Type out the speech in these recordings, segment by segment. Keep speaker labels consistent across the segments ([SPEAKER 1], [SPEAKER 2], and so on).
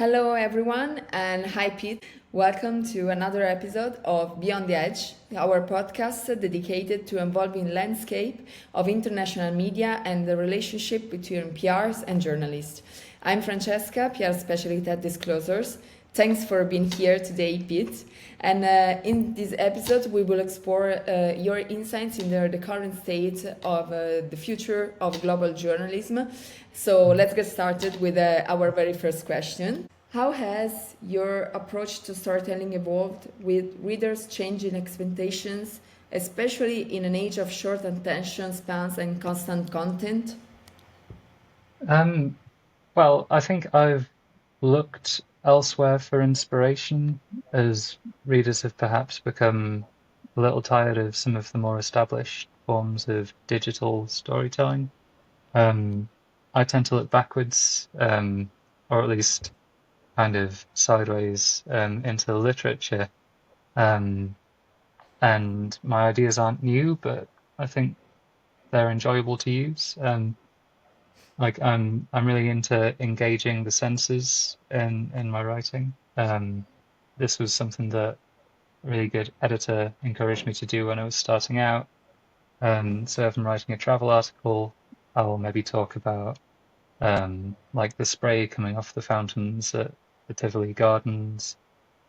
[SPEAKER 1] Hello, everyone, and hi, Pete. Welcome to another episode of Beyond the Edge, our podcast dedicated to evolving landscape of international media and the relationship between PRs and journalists. I'm Francesca, PR specialist at Disclosers. Thanks for being here today, Pete. And in this episode, we will explore your insights in the current state of the future of global journalism. So let's get started with our very first question. How has your approach to storytelling evolved with readers' changing expectations, especially in an age of short attention spans and constant content?
[SPEAKER 2] Um, well, I think I've looked elsewhere for inspiration as readers have perhaps become a little tired of some of the more established forms of digital storytelling. Um, I tend to look backwards, or at least kind of sideways, into literature. Um, and my ideas aren't new, but I think they're enjoyable to use. I'm really into engaging the senses in my writing. This was something that a really good editor encouraged me to do when I was starting out. So if I'm writing a travel article, I'll maybe talk about like the spray coming off the fountains at the Tivoli Gardens,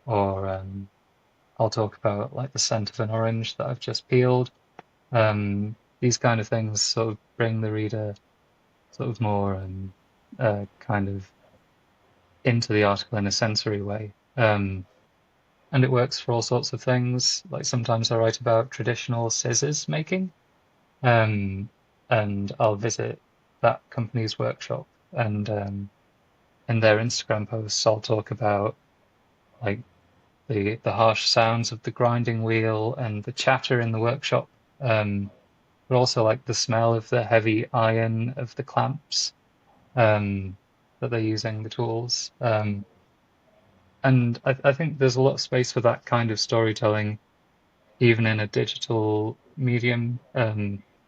[SPEAKER 2] or I'll talk about like the scent of an orange that I've just peeled. These kind of things sort of bring the reader sort of more kind of into the article in a sensory way. And it works for all sorts of things. Like sometimes I write about traditional scissors making, um, and I'll visit that company's workshop, and in their Instagram posts, I'll talk about like the harsh sounds of the grinding wheel and the chatter in the workshop, um, but also like the smell of the heavy iron of the clamps um, that they're using, the tools. And I think there's a lot of space for that kind of storytelling, even in a digital medium.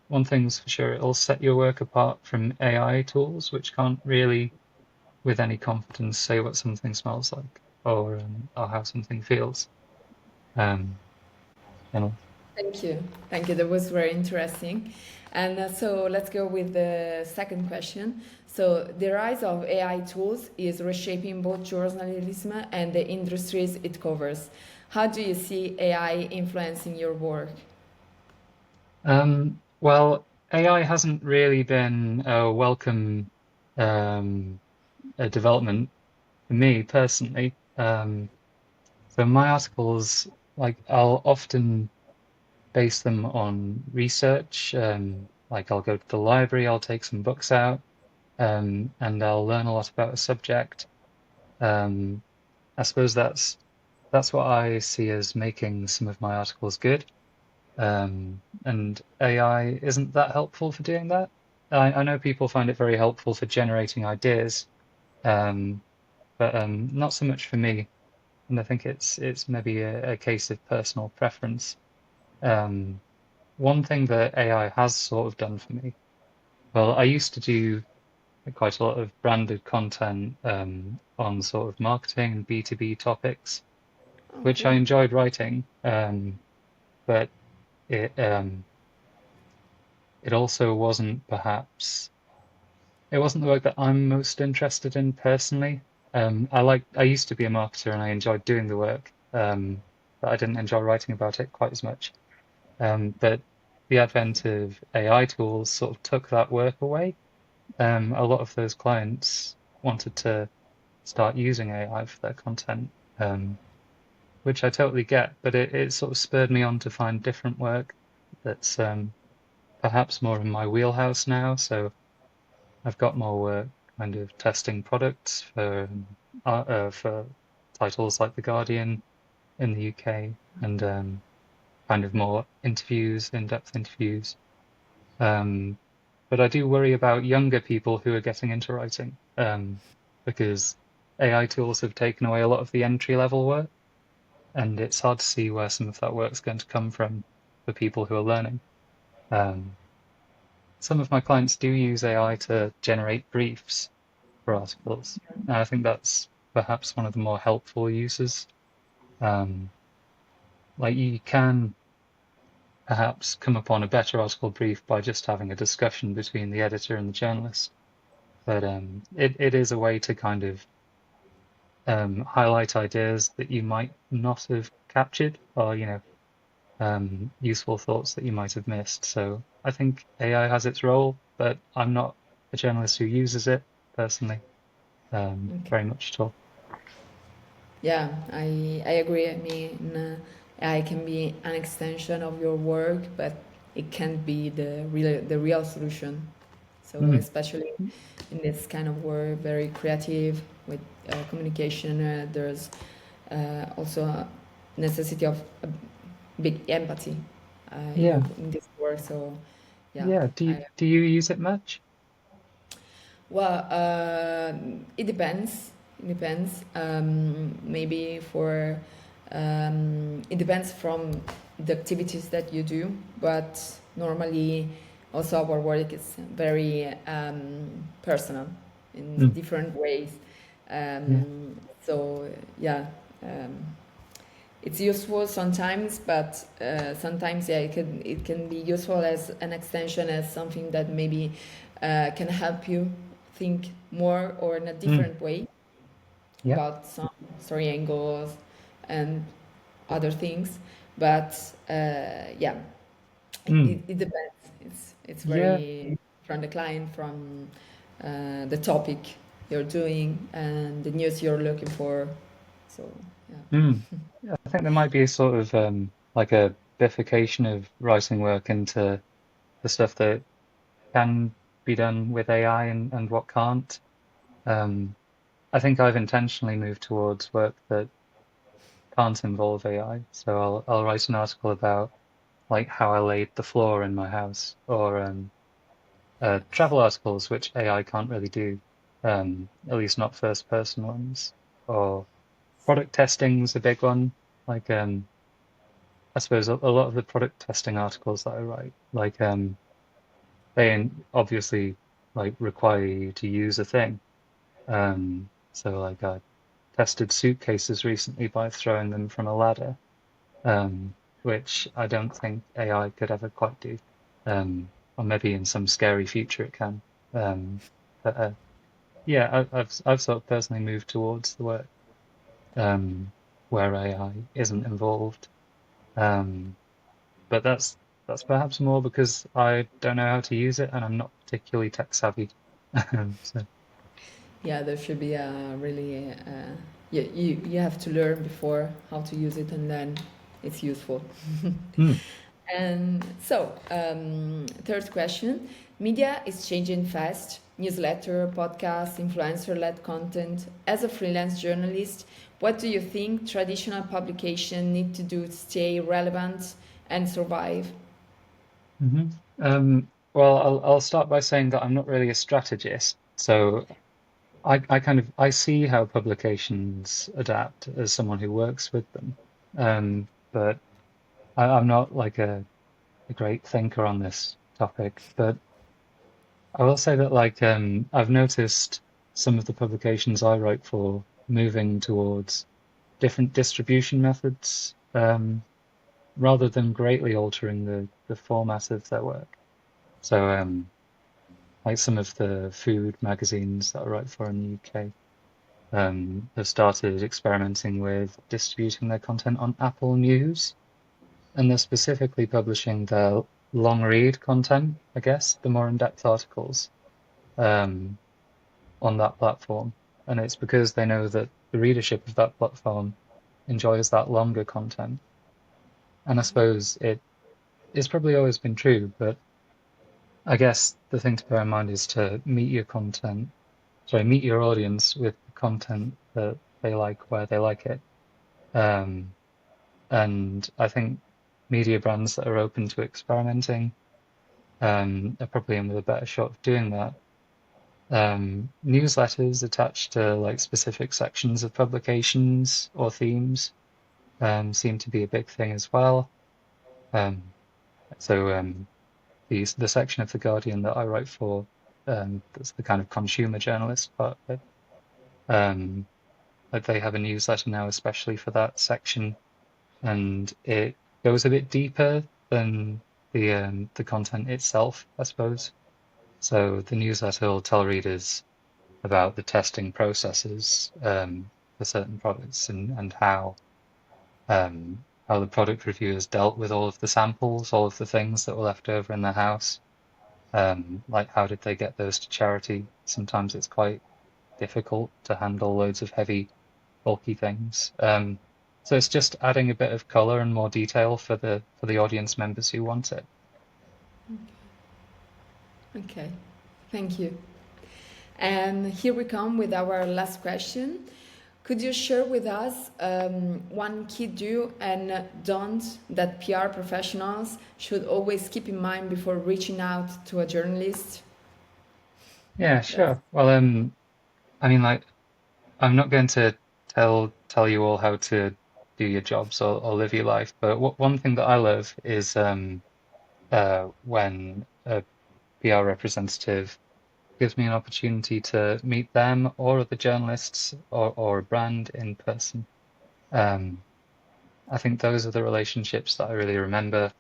[SPEAKER 2] One thing's for sure, it'll set your work apart from AI tools, which can't really, with any confidence, say what something smells like or how something feels. Um, you know.
[SPEAKER 1] Thank you. Thank you. That was very interesting. And so let's go with the second question. So, the rise of AI tools is reshaping both journalism and the industries it covers. How do you see AI influencing your work?
[SPEAKER 2] Well, AI hasn't really been a welcome um, a development for me personally. So my articles, like I'll often base them on research. Like I'll go to the library, I'll take some books out, and I'll learn a lot about a subject. Um, I suppose that's what I see as making some of my articles good. And AI isn't that helpful for doing that. I know people find it very helpful for generating ideas, um, but not so much for me. And I think it's maybe a case of personal preference. Um, One thing that AI has sort of done for me, well, I used to do quite a lot of branded content on sort of marketing and B2B topics, which I
[SPEAKER 1] Okay.
[SPEAKER 2] enjoyed writing, but it it also wasn't perhaps it wasn't the work that I'm most interested in personally. I used to be a marketer and I enjoyed doing the work, but I didn't enjoy writing about it quite as much. But the advent of AI tools sort of took that work away. A lot of those clients wanted to start using AI for their content, which I totally get, but it sort of spurred me on to find different work that's perhaps more in my wheelhouse now. So I've got more work kind of testing products for titles like The Guardian in the UK, and kind of more interviews, in-depth interviews. Um, but I do worry about younger people who are getting into writing, because AI tools have taken away a lot of the entry-level work, and it's hard to see where some of that work's going to come from for people who are learning. Um, some of my clients do use AI to generate briefs for articles, and I think that's perhaps one of the more helpful uses. Um, like you can perhaps come upon a better article brief by just having a discussion between the editor and the journalist. But it is a way to kind of highlight ideas that you might not have captured, or useful thoughts that you might have missed. So I think AI has its role, but I'm not a journalist who uses it personally,
[SPEAKER 1] Okay.
[SPEAKER 2] very much at all.
[SPEAKER 1] Yeah, I agree. I mean, AI can be an extension of your work, but it can't be the real solution. So
[SPEAKER 2] Mm,
[SPEAKER 1] especially in this kind of work, very creative with communication, there's also a necessity of a big empathy
[SPEAKER 2] yeah,
[SPEAKER 1] in this work. So yeah,
[SPEAKER 2] yeah.
[SPEAKER 1] I
[SPEAKER 2] Do you use it much?
[SPEAKER 1] Well, it depends. It depends. Maybe for it depends from the activities that you do, but normally also our work is very personal in
[SPEAKER 2] Mm,
[SPEAKER 1] different ways.
[SPEAKER 2] yeah.
[SPEAKER 1] So yeah, um, it's useful sometimes, but sometimes yeah, it can be useful as an extension, as something that maybe can help you think more or in a
[SPEAKER 2] Mm,
[SPEAKER 1] different way
[SPEAKER 2] yeah.
[SPEAKER 1] about some story angles and other things. But yeah,
[SPEAKER 2] Mm,
[SPEAKER 1] it depends. It's
[SPEAKER 2] yeah.
[SPEAKER 1] very from the client, from the topic you're doing, and the news you're looking for. So yeah.
[SPEAKER 2] Mm. Yeah, I think there might be a sort of like a bifurcation of writing work into the stuff that can be done with AI and what can't. Um, I think I've intentionally moved towards work that can't involve AI. So I'll write an article about like how I laid the floor in my house, or travel articles which AI can't really do, at least not first person ones. Or product testing was a big one. Like I suppose a lot of the product testing articles that I write, like obviously like require you to use a thing. So like I tested suitcases recently by throwing them from a ladder, which I don't think AI could ever quite do. Or maybe in some scary future it can. Um, but yeah, I've sort of personally moved towards the work um, where AI isn't involved. Um, but that's perhaps more because I don't know how to use it and I'm not particularly tech savvy. So,
[SPEAKER 1] Yeah, there should be a really you have to learn before how to use it, and then it's useful.
[SPEAKER 2] hmm,
[SPEAKER 1] And so, third question: media is changing fast. Newsletter, podcast, influencer-led content. As a freelance journalist, what do you think traditional publication need to do to stay relevant and survive?
[SPEAKER 2] hmm. Well, I'll start by saying that I'm not really a strategist, so I kind of I see how publications adapt as someone who works with them, but I'm not like a great thinker on this topic. But I will say that like I've noticed some of the publications I write for moving towards different distribution methods, rather than greatly altering the format of their work. So like some of the food magazines that I write for in the UK. Have started experimenting with distributing their content on Apple News, and they're specifically publishing their long read content, I guess, the more in-depth articles, um, on that platform. And it's because they know that the readership of that platform enjoys that longer content. And I suppose it's probably always been true, but I guess the thing to bear in mind is to meet your audience with the content that they like where they like it. Um, And I think media brands that are open to experimenting are probably in with a better shot of doing that. Newsletters attached to like specific sections of publications or themes seem to be a big thing as well. Um, so the section of The Guardian that I write for, that's the kind of consumer journalist part of it, um, Like they have a newsletter now, especially for that section, and it goes a bit deeper than the content itself, I suppose. So the newsletter will tell readers about the testing processes for certain products and how the product reviewers dealt with all of the samples, all of the things that were left over in the house. Like how did they get those to charity? Sometimes it's quite difficult to handle loads of heavy, bulky things. So it's just adding a bit of color and more detail for the audience members who want it.
[SPEAKER 1] Okay, thank you. And here we come with our last question. Could you share with us one key do and don't that PR professionals should always keep in mind before reaching out to a journalist?
[SPEAKER 2] Yeah,
[SPEAKER 1] That's
[SPEAKER 2] sure. Well, I mean, like, I'm not going to tell you all how to do your jobs or live your life, but one thing that I love is when a PR representative gives me an opportunity to meet them or other journalists or a brand in person. Um, I think those are the relationships that I really remember,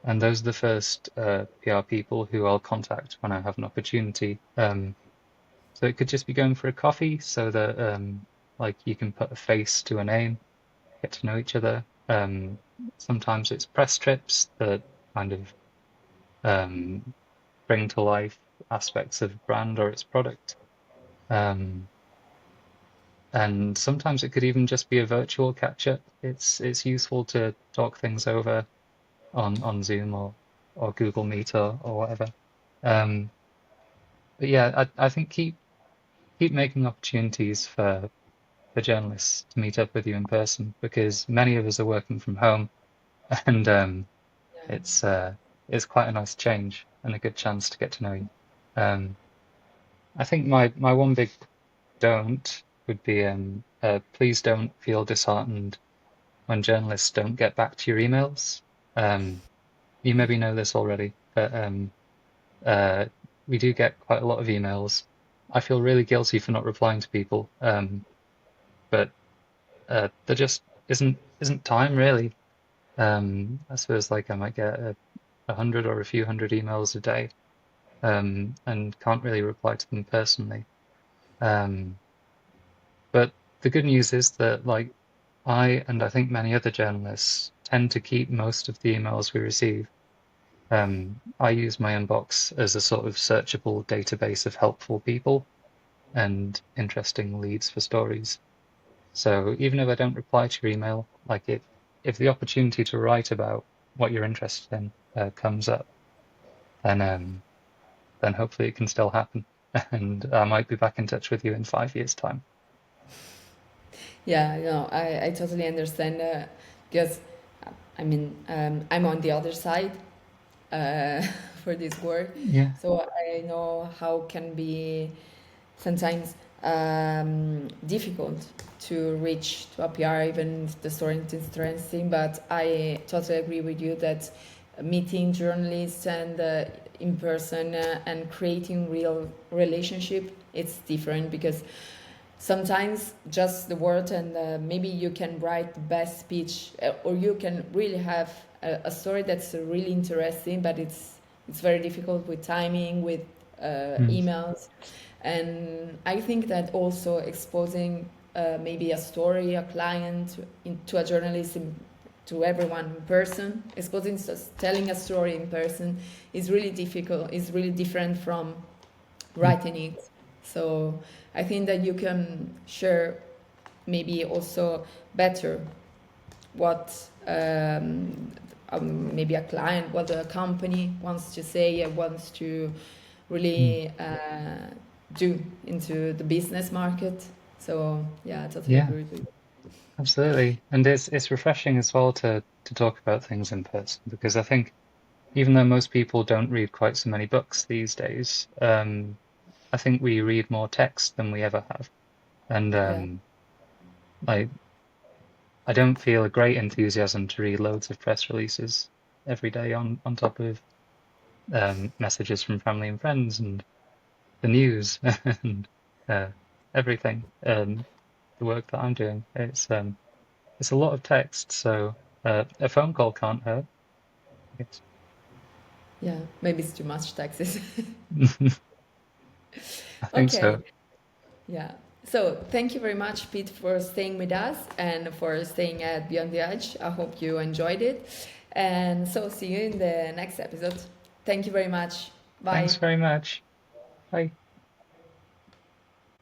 [SPEAKER 2] and those are the first PR people who I'll contact when I have an opportunity. So it could just be going for a coffee so that like you can put a face to a name, get to know each other. Sometimes it's press trips that kind of um, bring to life aspects of brand or its product. Um, and sometimes it could even just be a virtual catch up. It's useful to talk things over on Zoom or Google Meet or whatever. Um, but yeah, I think keep making opportunities for journalists to meet up with you in person because many of us are working from home and
[SPEAKER 1] yeah.
[SPEAKER 2] it's uh, it's quite a nice change and a good chance to get to know you. Um, I think my one big don't would be please don't feel disheartened when journalists don't get back to your emails. Um, you maybe know this already, but uh, we do get quite a lot of emails. I feel really guilty for not replying to people, but there just isn't time really. I suppose like I might get a hundred or a few hundred emails a day, and can't really reply to them personally. Um, but the good news is that like I think many other journalists tend to keep most of the emails we receive. I use my inbox as a sort of searchable database of helpful people and interesting leads for stories. So even if I don't reply to your email, like if the opportunity to write about what you're interested in comes up, then then hopefully it can still happen, and I might be back in touch with you in 5 years' time.
[SPEAKER 1] Yeah, no, I totally understand because I mean, I'm on the other side uh, for this work,
[SPEAKER 2] Yeah,
[SPEAKER 1] so I know how can be sometimes difficult to reach to a PR, even if the story is interesting. But I totally agree with you that meeting journalists and in person and creating real relationship, it's different because sometimes just the word and maybe you can write the best speech or you can really have a story that's really interesting, but it's very difficult with timing, with
[SPEAKER 2] mm,
[SPEAKER 1] emails. And I think that also exposing maybe a story, a client to a journalist, to everyone in person, exposing, telling a story in person is really difficult, is really different from
[SPEAKER 2] mm,
[SPEAKER 1] writing it. So I think that you can share maybe also better what maybe a client, what a company wants to say and wants to
[SPEAKER 2] mm.
[SPEAKER 1] really do into the business market. So yeah, I totally
[SPEAKER 2] Yeah,
[SPEAKER 1] agree with you.
[SPEAKER 2] absolutely. And it's refreshing as well to talk about things in person because I think even though most people don't read quite so many books these days, I think we read more text than we ever have. And
[SPEAKER 1] Yeah,
[SPEAKER 2] I I don't feel a great enthusiasm to read loads of press releases every day on top of messages from family and friends and the news and uh, everything. the work that I'm doing. It's a lot of text, so a phone call can't hurt. Yes.
[SPEAKER 1] Yeah, maybe it's too much taxes.
[SPEAKER 2] I think
[SPEAKER 1] Okay,
[SPEAKER 2] so.
[SPEAKER 1] yeah. So thank you very much, Pete, for staying with us and for staying at Beyond the Edge. I hope you enjoyed it. And so see you in the next episode. Thank you very much. Bye.
[SPEAKER 2] Thanks very much. Bye.